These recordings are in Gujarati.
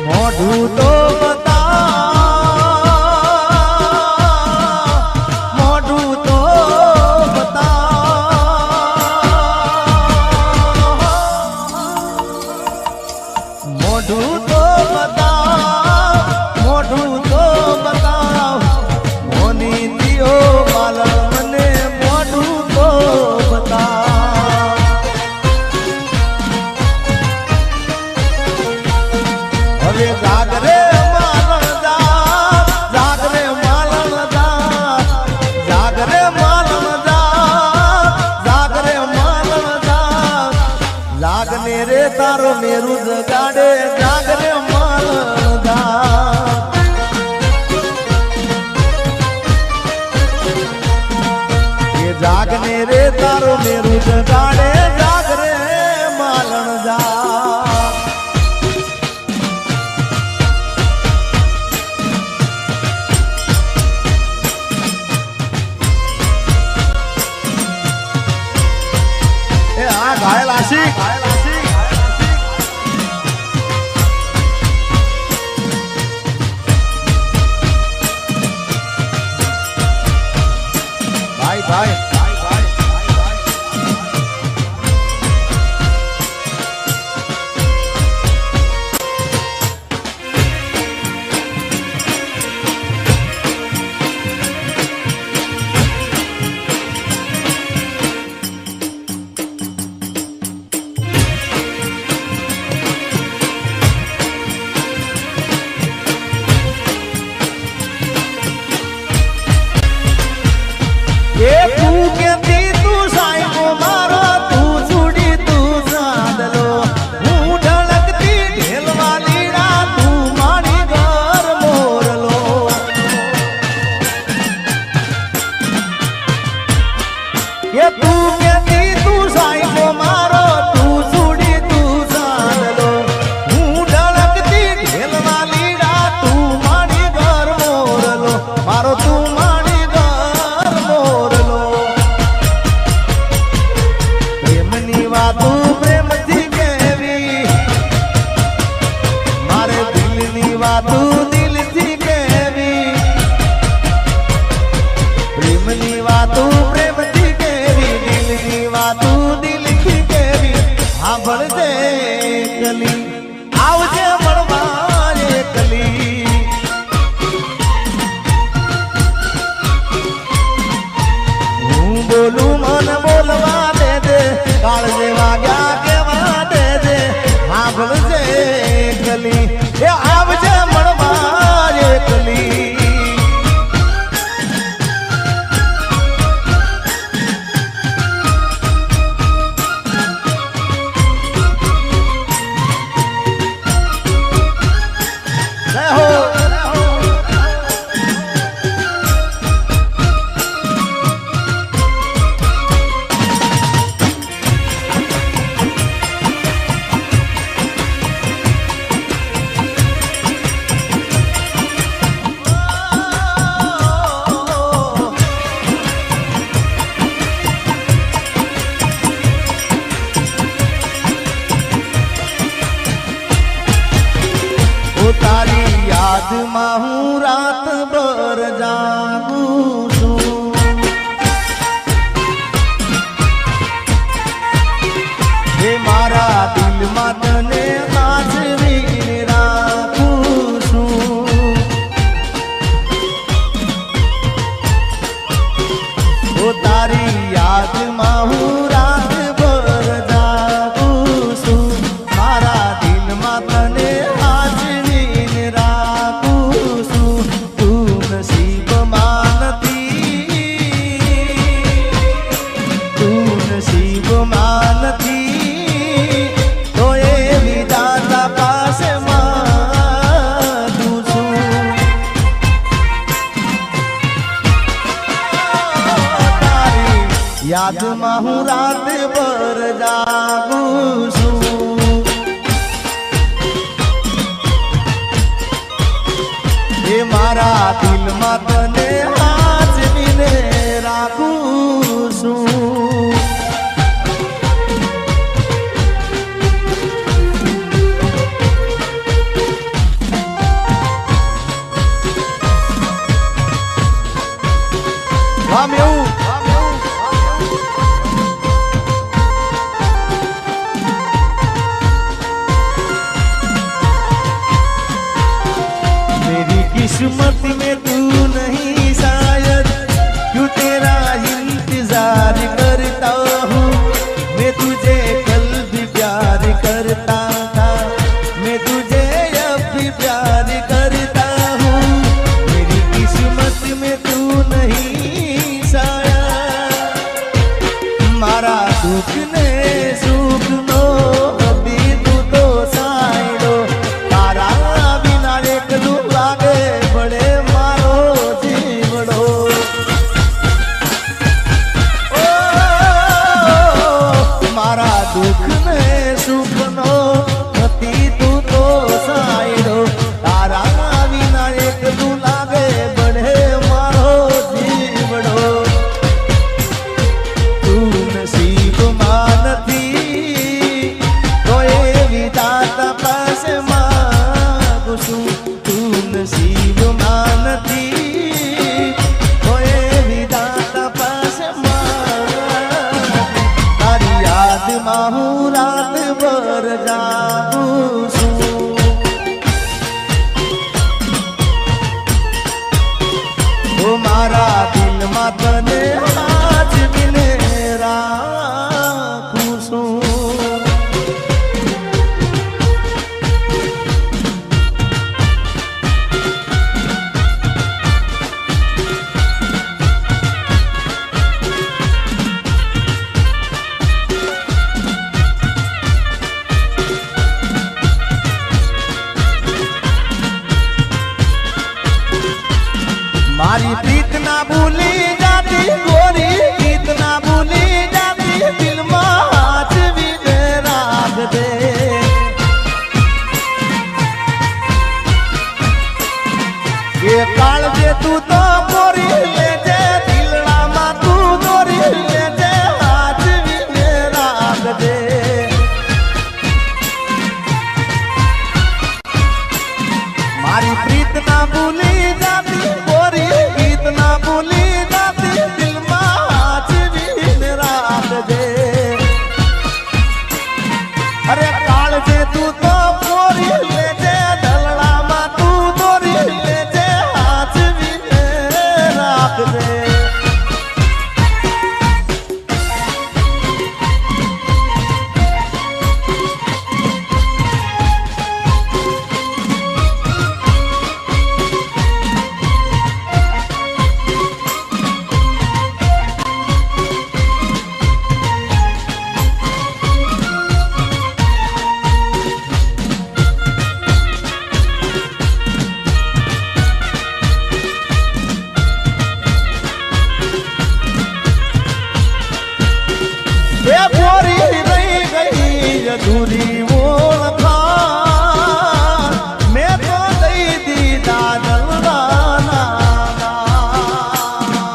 મોઢું તો બતા મોઢું તો બતા મોઢું તો બતા મોઢું તો બતા મોની દિયો માલણ મને મોઢું તો બતા હવે જાગરે માલણ જા જાગરે માલણ જા જાગરે માલણ જા જાગરે માલણ જા જાગને રે તારો મેરુ જગાડે જાગરે માલણ જા એ જાગને રે તારો મેરુ જગાડે જાગરે માલણ જા ઘાયલ આશિક ભાઈ ભાઈ આવજે મળવા કલી હું બોલું મન બોલવા દે દે કાળ જેવા ગયા કેવા દે દે સાંભળજે કલી એ આવજે મળવા કલી તારી યાદમાં હું રાત ભર જાગું છું હે મારા દિલમાં તને હાજરી રાખું છું ઓ તારી યાદમાં હું રાત ભર જાગું છું મારા દિલમાં તને યાદમાં હું રાત ભર જાગું છું એ મારા દિલમાં તને હાજરીને રાખું છું किस्मत में तू नहीं शायद, क्यों तेरा इंतजार करता हूँ। मैं तुझे कल भी प्यार करता था, मैं तुझे अब भी प्यार करता हूँ। मेरी किस्मत में तू नहीं शायद, मारा दुख ने सुख नो अभी तू तो साइडो। तारा बिना एकलू लागे बड़े मारो जीवड़ो। ओ मारा दुख ने सुख नो अभी तू तो साइडो। तारा बिना एकलू लागे बड़े मारो जीवड़ो। तू नसीब मानती तो ये विधाता पास मांगू छू। तू नसीब मानती तो ये विधाता पास मांगू। तारी याद में हूँ रात भर जागू छू। ओ मारा दिल में तने आज बिने રાખું છું। મારી પ્રીત ના ભૂલી જાતી ગોરી, પ્રીત ના ભૂલી જાતી દિલ માં હાચવીને રાખ દે। એ કાળજે તું તો ગોરી લેજે, દિલડામાં તું ગોરી લેજે, હાચવીને રાખ દે। મારી પ્રીત ના ભૂલી જાતી ગોરી, પ્રીત ના ભૂલી જાતી દિલ માં હાચવીને રાખ દે। અરે કાળજે તું તો ગોરી લેજે, દલડામાં તું ગોરી લેજે, હાચવીને રાખ દે। એ ગોરી રહી ગઈ અધૂરી ઓળખાણ, મેં તો દઈ દીધા જલવાના નામ।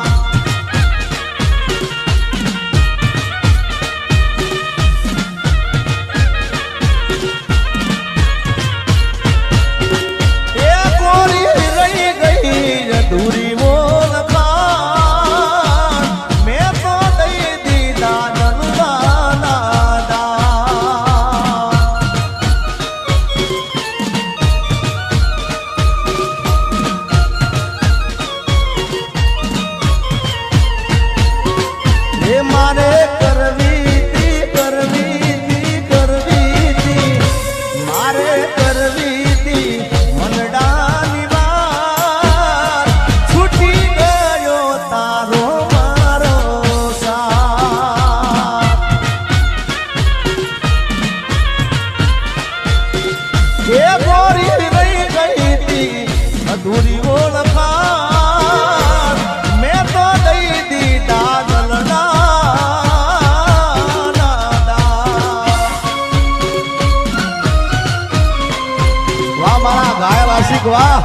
એ ગોરી રહી ગઈ અધૂરી ઓળખાણ, મેં તો દઈ દીધા જલવાના દામ। એ મારે કરવી તી કરવી તી કરવી તી, મારે કરવી તી મનડાની વાત। છૂટી ગયો તારો મારો સાથ। એ ગોરી રહી ગઈ તી અધૂરી ઓળખાણ, મેં તો દઈ દીધા જલડાના દામ। વાહ મારા ઘાયલ આશિક વાહ।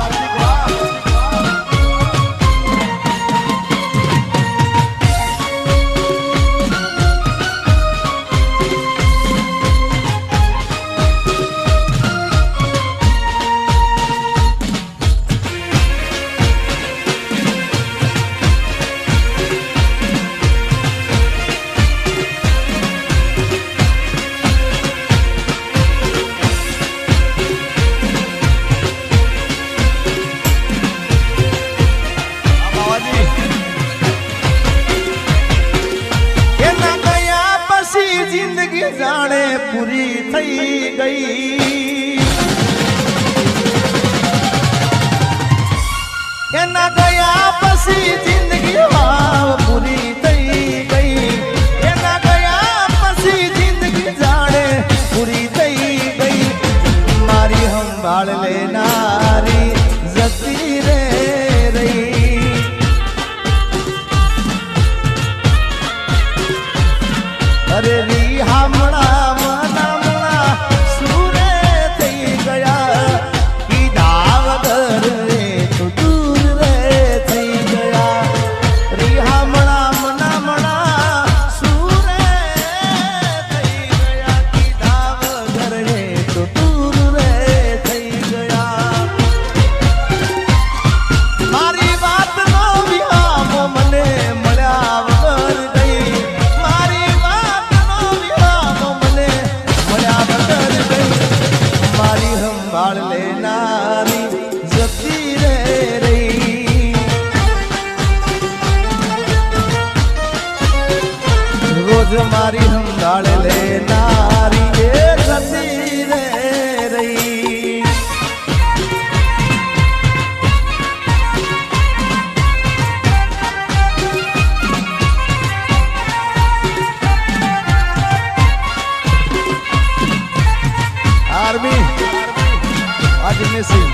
લેનારી જતી રે રહી. અરે રી હામણા મનામણા સુરે થઈ ગયા કીધા વગર રે તો દૂર રે થઈ ગયા. રી હામણા મનામણા સુરે થઈ ગયા કીધા વગર રે તો દૂર રે થઈ ગયા. મારી વાત નો વિહામો મને મળ્યા વગર ગઈ. મારી વાત નો વિહામો મને મળ્યા વગર ગઈ. મારી સંભાળ લેનારી જતી રે રહી. રોજ મારી સંભાળ લેનારી એ જતી રે રહી. આર્મી આજ મિસિંગ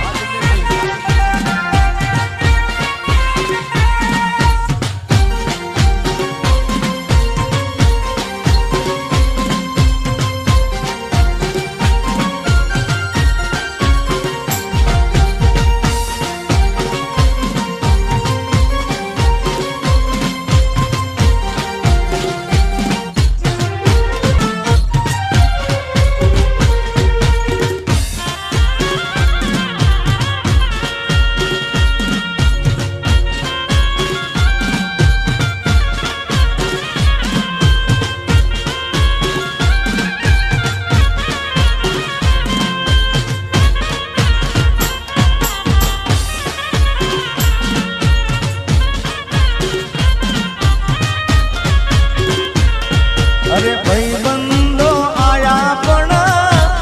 અરે ભાઈ બંધો આયા પણ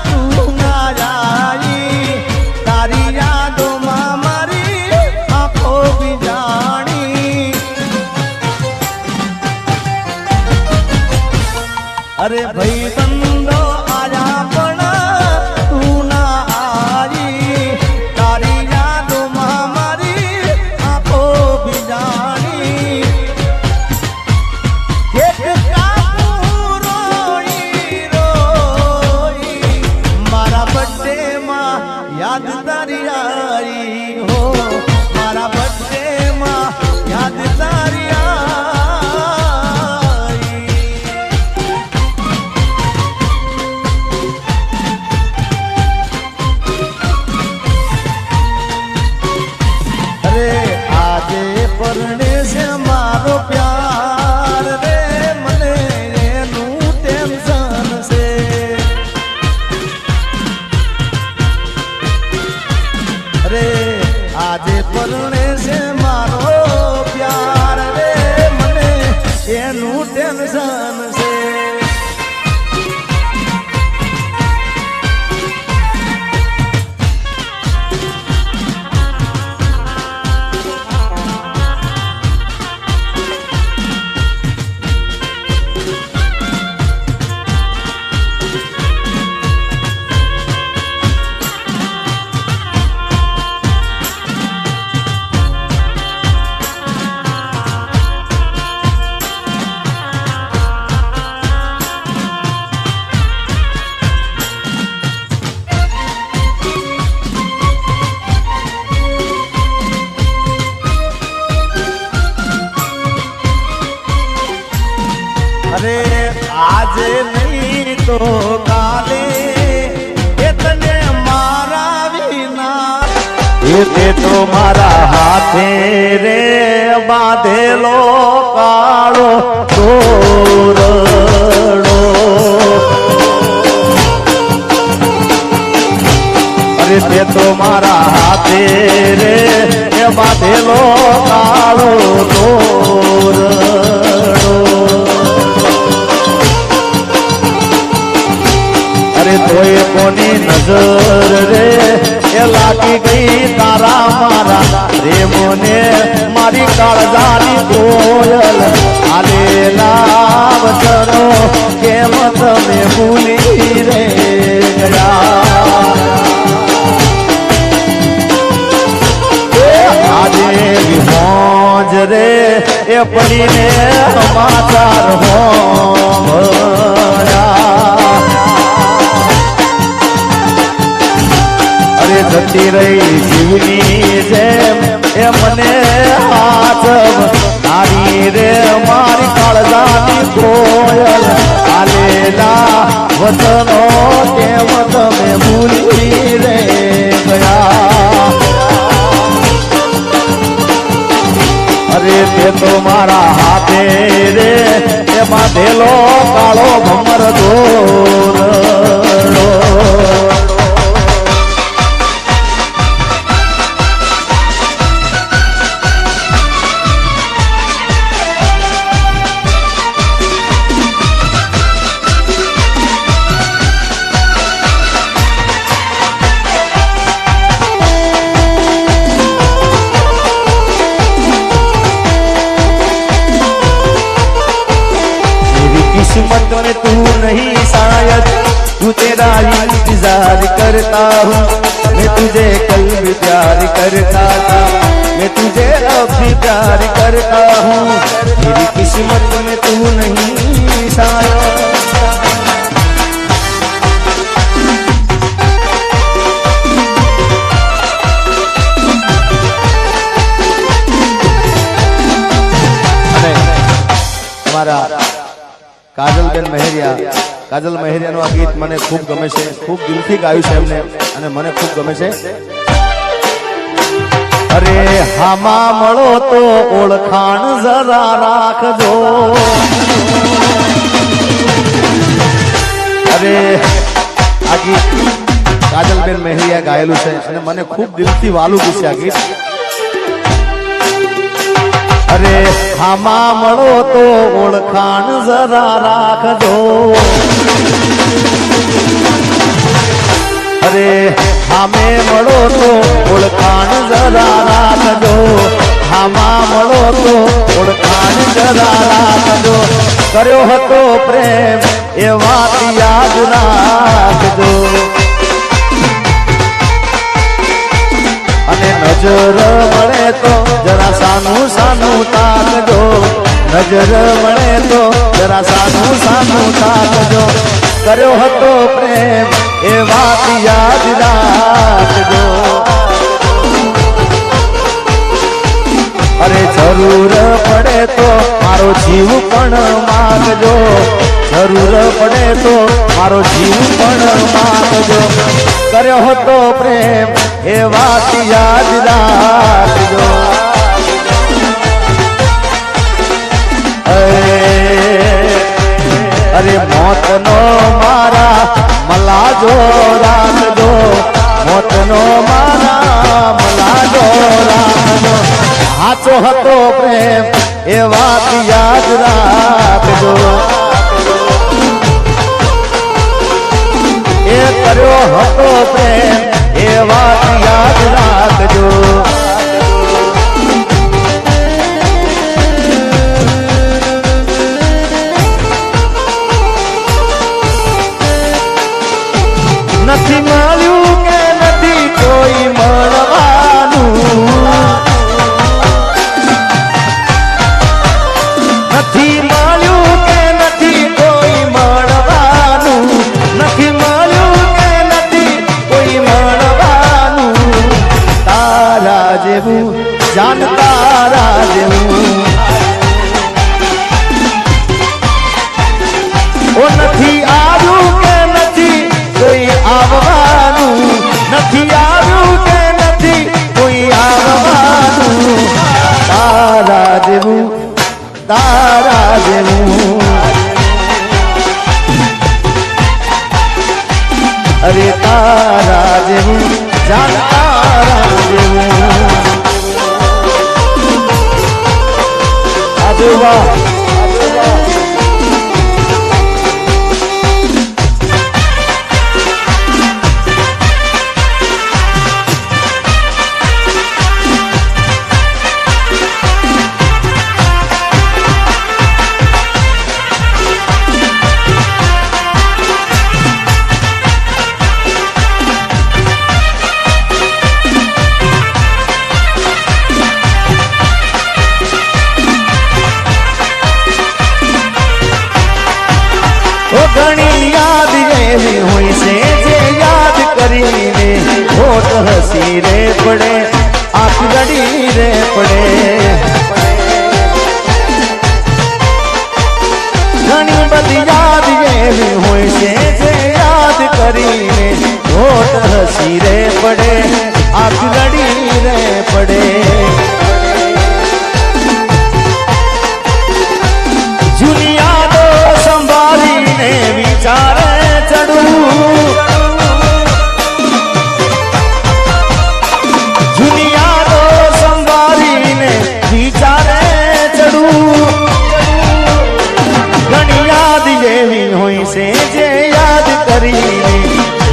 તું ના જાઈ. તારી યાદોમાં મારી આંખો બીજાણી. અરે ભાઈ બંધો આયા પણ તું ના આઈ. તારી યાદોમાં મારી આંખો બીજાણી. યાદ તારી આઈ હો મારા બર્થડે માં યાદ તારી આઈ. અરે આજે પરણે છે મારો પ્યાર રે મને એનું ટેન્શન છે. રે આજે પરણે છે મારો પ્યાર રે મને એનું ટેન્શન છે. અરે આજે નહીં તો કાલે એ તને મારા વિના એ તો મારા હાથે રે બાંધેલો કાળો તોરણો. અરે તે તો મારા હાથે રે એ બાંધેલો કાળો તોરણો. અરે તોય કોની નજર રે એ લાગી ગઈ તારા મારા રે મને મારી કાળજાની કોયલ આલેલા વચનો કેમ તમે ભૂલી રે ગયા. રે એ પડીને સમાચાર હો અરે જતી રહી જીવની જેમ એ મને હાથ તારી રે મારી કાળજાની કોયલ આલેલા વતનો કેમ તમે ભૂલી રે ગયા અરે તે તો મારા હાથે રે એમાં ધેલો કાળો ભમર દોર किस्मत में तू नहीं शायद तू तेरा इंतजार करता हूँ मैं तुझे कल भी प्यार करता था मैं तुझे अब भी प्यार करता हूँ मेरी किस्मत में तू नहीं शायद हमारा કાજલબેન મહેરિયા કાજલ મહેરિયાનું આ ગીત મને ખૂબ ગમે છે ખૂબ દિલથી ગાયું છે એમને અને મને ખૂબ ગમે છે અરે હામાં મળો તો ઓળખાણ જરા રાખજો અરે આ ગીત કાજલબેન મહેરિયા ગાયેલું છે અને મને ખૂબ દિલથી વાલું છે આ ગીત અરે હામાં મળો તો ઓળખાણ જરા રાખજો અરે હામે મળો તો ઓળખાણ જરા રાખજો હામાં મળો તો ઓળખાણ જરા રાખજો કર્યો હતો પ્રેમ એ વાત યાદ રાખજો અને નજર મળે તો જરા સાનું સાનું તાકજો નજર મળે તો જરા સાનું સાનું તાકજો કર્યો હતો પ્રેમ એ વાત યાદ રાખજો અરે જરૂર પડે તો મારો જીવ પણ માગજો જરૂર પડે તો મારો જીવ પણ માગજો કર્યો હતો પ્રેમ એ વાત યાદ રાખજો અરે મોતનો મારા મલાજો રાખજો મોતનો મારા મલાજો રાખજો સાચો હતો પ્રેમ એ વાત યાદ રાખજો એ કર્યો હતો પ્રેમ એ વાત યાદ રાખજો નથી મળ્યું કે નથી કોઈ મળવાનું નથી મળ્યું કે નથી કોઈ મળવાનું નથી મળ્યું કે નથી કોઈ મળવાનું તારા જેવું જાન તારા જેવું ઓ નથી આવ્યું કે નથી કોઈ આવવાનું નથી આવ્યું કે નથી કોઈ આવવાનું તારા જેવું અરે તારા જેવું જાન તારા જેવું આજવા પડે આંખ રડી રે પડે ઘણી બધી યાદ એવી હોય છે જે યાદ કરીને હોઠ હસી રે પડે આંખ રડી રે પડે જૂની યાદો સંભાળીને વિચારે ચડવું જૂની યાદો સંભાળીને વિચારે ચડવું ઘણી યાદ એવી હોય છે જે યાદ કરીને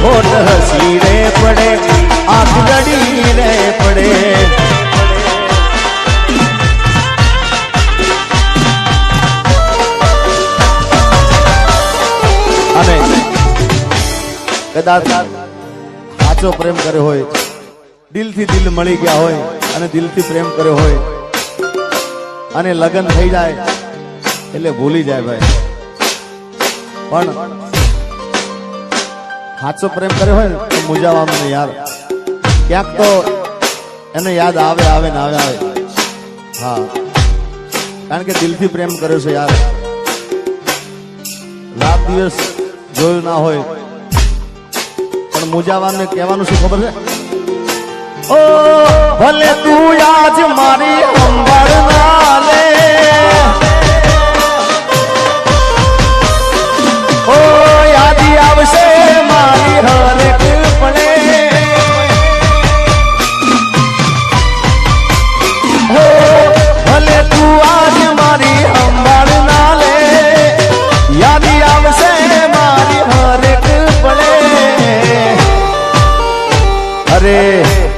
હોઠ હસી રે પડે આંખ રડી રે પડે અને કદાચ સાચો પ્રેમ કર્યો હોય દિલથી દિલ મળી ગયા હોય અને દિલથી પ્રેમ કર્યો હોય અને લગ્ન થઈ જાય એટલે ભૂલી જાય ભાઈ પણ સાચો પ્રેમ કર્યો હોય ને તો મૂંઝાવાનું ને યાર ક્યાંક તો એને યાદ આવે આવે ને આવે આવે હા કારણ કે દિલથી પ્રેમ કર્યો છે યાર રાત દિવસ જોયું ના હોય પણ મૂંઝાવાને કહેવાનું શું ખબર છે ઓ ભલે તું આજ મારી અંબર ના લે ઓ યાદી આવશે મારી હરેક પળે હો ભલે તું આજ મારી અંબર ના લે યાદી આવશે મારી હરેક પળે અરે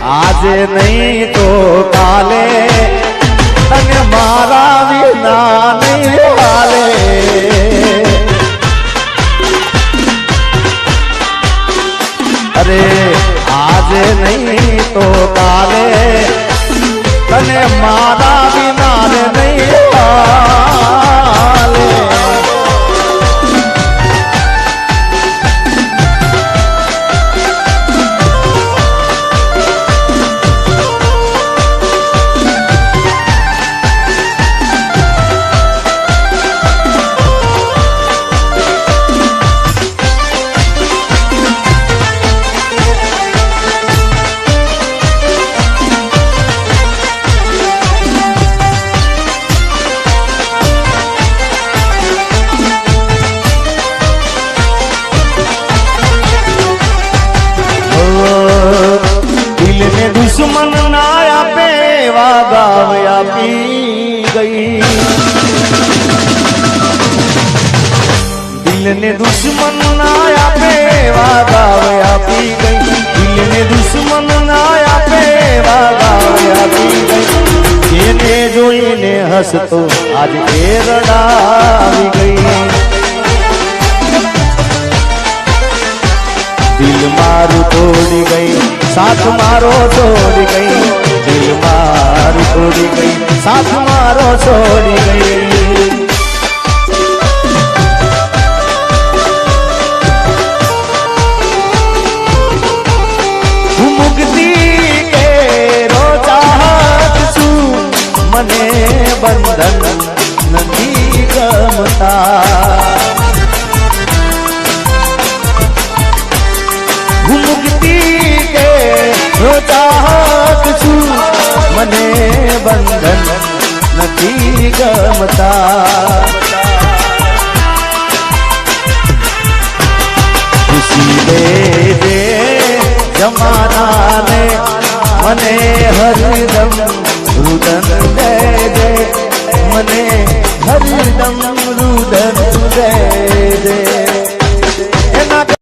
આજે નહીં તો કાલે અને મારા વિના નહીં હાલે અરે આજે નહીં તો કાલે અને મારા વિના નહીં હાલે दुश्मन नाया पे वागावया पी गई दिल ने दुश्मन नाया पे वागावया पी गई दिल ने दुश्मन नाया पे वागावया पी गई જેને જોઈને હસતો આજ એ રડાવી ગઈ દિલ મારું તોડી ગઈ साथ मारो छोड़ गई दिल मार तोड़ गई साथ मारो छोड़ गई मुक्ति के रो चाहत छू मने बंधन नहीं गमता मुक्ति चाहत छू મને બંધન નથી ગમતા ખુશી દેજે જમાનાને મને હરદમ રુદન દેજે